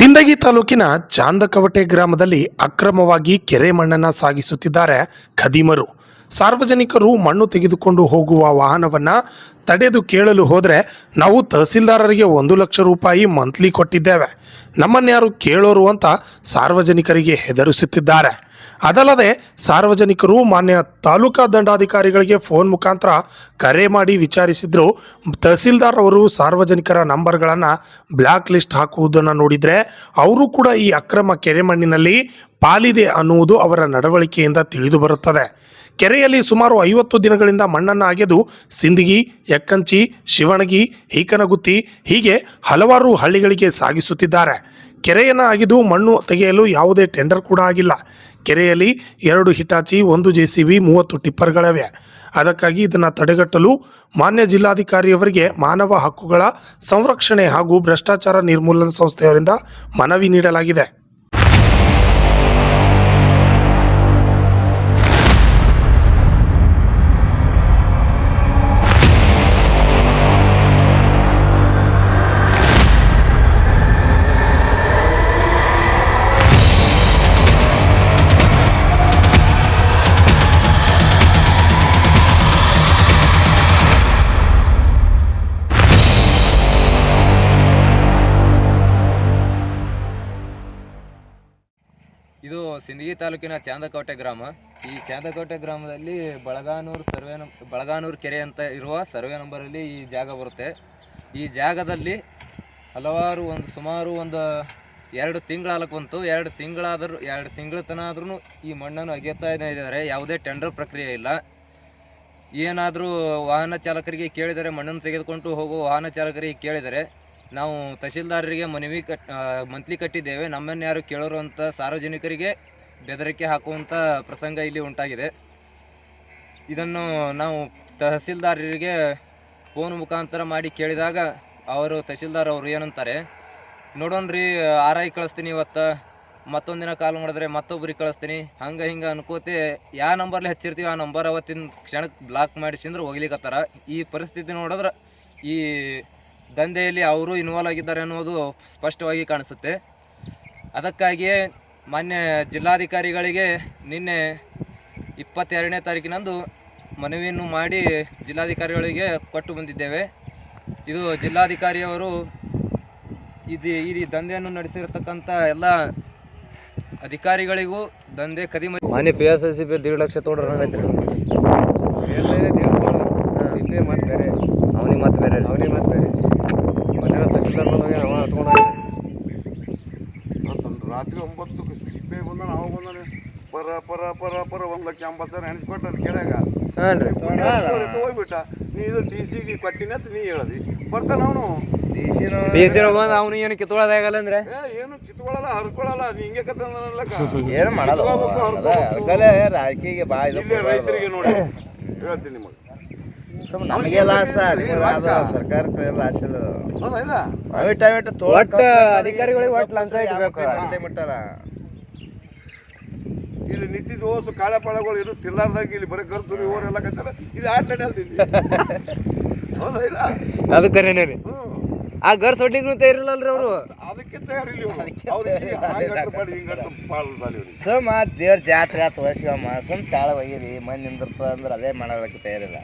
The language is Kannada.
ಸಿಂದಗಿ ತಾಲೂಕಿನ ಚಾಂದಕವಟೆ ಗ್ರಾಮದಲ್ಲಿ ಅಕ್ರಮವಾಗಿ ಕೆರೆ ಮಣ್ಣನ್ನು ಸಾಗಿಸುತ್ತಿದ್ದಾರೆ ಖದೀಮರು. ಸಾರ್ವಜನಿಕರು ಮಣ್ಣು ತೆಗೆದುಕೊಂಡು ಹೋಗುವ ವಾಹನವನ್ನು ತಡೆದು ಕೇಳಲು ಹೋದರೆ ನಾವು ತಹಸೀಲ್ದಾರರಿಗೆ 1,00,000 ರೂಪಾಯಿ ಮಂತ್ಲಿ ಕೊಟ್ಟಿದ್ದೇವೆ, ನಮ್ಮನ್ಯಾರು ಕೇಳೋರು ಅಂತ ಸಾರ್ವಜನಿಕರಿಗೆ ಹೆದರಿಸುತ್ತಿದ್ದಾರೆ. ಅದಲ್ಲದೆ ಸಾರ್ವಜನಿಕರು ಮಾನ್ಯ ತಾಲೂಕಾ ದಂಡಾಧಿಕಾರಿಗಳಿಗೆ ಫೋನ್ ಮುಖಾಂತರ ಕರೆ ಮಾಡಿ ವಿಚಾರಿಸಿದ್ರು. ತಹಸೀಲ್ದಾರ್ ಅವರು ಸಾರ್ವಜನಿಕರ ನಂಬರ್ಗಳನ್ನು ಬ್ಲ್ಯಾಕ್ ಲಿಸ್ಟ್ ಹಾಕುವುದನ್ನು ನೋಡಿದರೆ ಅವರು ಕೂಡ ಈ ಅಕ್ರಮ ಕೆರೆ ಮಣ್ಣಿನಲ್ಲಿ ಪಾಲಿದೆ ಅನ್ನುವುದು ಅವರ ನಡವಳಿಕೆಯಿಂದ ತಿಳಿದು ಬರುತ್ತದೆ. ಕೆರೆಯಲ್ಲಿ ಸುಮಾರು 50 ದಿನಗಳಿಂದ ಮಣ್ಣನ್ನು ಅಗೆದು ಸಿಂದಗಿ, ಯಕ್ಕಂಚಿ, ಶಿವಣಗಿ, ಹೀಕನಗುತ್ತಿ ಹೀಗೆ ಹಲವಾರು ಹಳ್ಳಿಗಳಿಗೆ ಸಾಗಿಸುತ್ತಿದ್ದಾರೆ. ಕೆರೆಯನ್ನು ಅಗೆದು ಮಣ್ಣು ತೆಗೆಯಲು ಯಾವುದೇ ಟೆಂಡರ್ ಕೂಡ ಆಗಿಲ್ಲ. ಕೆರೆಯಲ್ಲಿ 2 ಹಿಟಾಚಿ, 1 JCB, 30 ಟಿಪ್ಪರ್ಗಳಿವೆ. ಅದಕ್ಕಾಗಿ ಇದನ್ನು ತಡೆಗಟ್ಟಲು ಮಾನ್ಯ ಜಿಲ್ಲಾಧಿಕಾರಿಯವರಿಗೆ ಮಾನವ ಹಕ್ಕುಗಳ ಸಂರಕ್ಷಣೆ ಹಾಗೂ ಭ್ರಷ್ಟಾಚಾರ ನಿರ್ಮೂಲನಾ ಸಂಸ್ಥೆಯವರಿಂದ ಮನವಿ ನೀಡಲಾಗಿದೆ. ಇದು ಸಿಂದಗಿ ತಾಲೂಕಿನ ಚಾಂದಕವಟೆ ಗ್ರಾಮ. ಈ ಚಾಂದಕವಟೆ ಗ್ರಾಮದಲ್ಲಿ ಬಳಗಾನೂರು ಕೆರೆ ಅಂತ ಇರುವ ಸರ್ವೆ ನಂಬರಲ್ಲಿ ಈ ಜಾಗ ಬರುತ್ತೆ. ಈ ಜಾಗದಲ್ಲಿ ಹಲವಾರು ಸುಮಾರು 2 ತಿಂಗಳಾಲಕ್ಕೆ ಬಂತು. 2 ತಿಂಗಳ ತನಕ ಆದ್ರೂ ಈ ಮಣ್ಣನ್ನು ಅಗೆಯುತ್ತಾ ಇದ್ದಾರೆ. ಯಾವುದೇ ಟೆಂಡರ್ ಪ್ರಕ್ರಿಯೆ ಇಲ್ಲ. ಏನಾದರೂ ವಾಹನ ಚಾಲಕರಿಗೆ ಕೇಳಿದರೆ, ಮಣ್ಣನ್ನು ತೆಗೆದುಕೊಂಡು ಹೋಗುವ ವಾಹನ ಚಾಲಕರಿಗೆ ಕೇಳಿದರೆ, ನಾವು ತಹಸೀಲ್ದಾರರಿಗೆ ಮಂತ್ಲಿ ಕಟ್ಟಿದ್ದೇವೆ, ನಮ್ಮನ್ನು ಯಾರು ಕೇಳೋರು ಅಂತ ಸಾರ್ವಜನಿಕರಿಗೆ ಬೆದರಿಕೆ ಹಾಕುವಂಥ ಪ್ರಸಂಗ ಇಲ್ಲಿ ಉಂಟಾಗಿದೆ. ಇದನ್ನು ನಾವು ತಹಸೀಲ್ದಾರರಿಗೆ ಫೋನ್ ಮುಖಾಂತರ ಮಾಡಿ ಕೇಳಿದಾಗ ತಹಸೀಲ್ದಾರ್ ಅವರು ಏನಂತಾರೆ, ನೋಡೋಣ್ರಿ RI ಕಳಿಸ್ತೀನಿ, ಇವತ್ತು ಮತ್ತೊಂದಿನ ಕಾಲ್ ಮಾಡಿದ್ರೆ ಮತ್ತೊಬ್ಬರಿಗೆ ಕಳಿಸ್ತೀನಿ, ಹಂಗೆ ಹಿಂಗೆ ಅನ್ಕೋತೆ ಯಾವ ನಂಬರ್ಲಿ ಹಚ್ಚಿರ್ತೀವಿ ಆ ನಂಬರ್ ಅವತ್ತಿನ ಕ್ಷಣಕ್ಕೆ ಬ್ಲಾಕ್ ಮಾಡಿಸಿಂದ್ರೆ ಹೋಗ್ಲಿಕ್ಕತ್ತಾರ. ಈ ಪರಿಸ್ಥಿತಿ ನೋಡಿದ್ರೆ ಈ ದಂಧೆಯಲ್ಲಿ ಅವರು ಇನ್ವಾಲ್ವ್ ಆಗಿದ್ದಾರೆ ಅನ್ನೋದು ಸ್ಪಷ್ಟವಾಗಿ ಕಾಣಿಸುತ್ತೆ. ಅದಕ್ಕಾಗಿಯೇ ಮಾನ್ಯ ಜಿಲ್ಲಾಧಿಕಾರಿಗಳಿಗೆ ನಿನ್ನೆ 22ನೇ ತಾರೀಕಿನಂದು ಮನವಿಯನ್ನು ಮಾಡಿ ಜಿಲ್ಲಾಧಿಕಾರಿಗಳಿಗೆ ಕೊಟ್ಟು ಬಂದಿದ್ದೇವೆ. ಇದು ಜಿಲ್ಲಾಧಿಕಾರಿಯವರು ಈ ದಂಧೆಯನ್ನು ನಡೆಸಿರತಕ್ಕಂಥ ಎಲ್ಲ ಅಧಿಕಾರಿಗಳಿಗೂ ದಂಧೆ ಕದಿಮ ಮಾನ್ಯ PSICP 1.5 ಲಕ್ಷ ತೊಗೊಂಡ್ರೆ ಮತ್ತೆ ಬೇರೆ ಅವನಿಗೆ ಮತ್ತೆ ಬೇರೆ ಮಧ್ಯಾಹ್ನ ತಹಸೀಲ್ದಾರ್ ಬಂದಾಗ ಅವ ಹತ್ಕೊಂಡು ರಾತ್ರಿ 9ಕ್ಕೆ ಸಿಪ್ಪೆ ಬಂದ ನಾವು ಬಂದಾನೆ ಪರ 1,80,000 ಎಣಿಸ್ಕೊಟ್ಟ ಕೆರೆಯಾಗ. ಹೋಗ್ಬಿಟ್ಟ. ನೀ ಇದು DC ಕೊಟ್ಟಿನ ಅಂತ ನೀ ಹೇಳದಿ ಬರ್ತಾನ ಅವನು. DC ಬಂದು ಅವನು ಏನು ಕಿತ್ಕೊಳ್ಳೋದಾಗಲ್ಲ ಅಂದ್ರೆ ಏನು ಕಿತ್ಕೊಳ್ಳಲ್ಲ, ಹರ್ಕೊಳ್ಳಲ್ಲ. ನೀ ಹಿಂಗೆ ಕತ್ತಲಕ್ಕ ಏನು ಮಾಡಲ್ಲ. ರೈತರಿಗೆ ನೋಡಿ ಹೇಳ್ತೀನಿ ನಿಮಗೆ, ನಮಗೆ ಲಾಸ್, ಸರ್ಕಾರಕ್ಕೆ ಲಾಸ್ ಇಲ್ಲ. ಅಧಿಕಾರಿಗಳಿಗೆ ಒಟ್ಟು ಲಂಚ ಇಟ್ಬೇಕು. ಇಲ್ಲಿ ನಿಂತಿದ್ದು ಓಸು ಕಾಳೆ ಪಾಳೆಗಳು ಇರು ತಿರ್ಲಾರ್ದಾಗ ಇಲ್ಲಿ ಬರೀ ಗರ್ತು ಇವರೆಲ್ಲ ಕತ್ತಾರ. ಇದು ಆಟ ನಡೆಯಲ್ತೀನಿ. ಹೌದಾ ಇಲ್ಲ? ಅದು ಕರೆನೇ ರೀ. ಆ ಗರ್ ಸೊಡ್ಲಿಗೂ ತಯಾರಿಲ್ಲಲ್ರಿ ಅವರು. ಅದಕ್ಕೆ ತಯಾರಿಲ್ಲ ಸುಮ್ಮ ದೇವ್ರ ಜಾತ್ರೆ ಆತು ಶಿವಮ್ಮ, ಸುಮ್ ತಾಳ ಒಯ್ಯಿರಿ ಮಂದಿ ನಿಂದಿರ್ತದ ಅಂದ್ರೆ ಅದೇ ಮಾಡೋದಕ್ಕೆ ತಯಾರಿಲ್ಲ.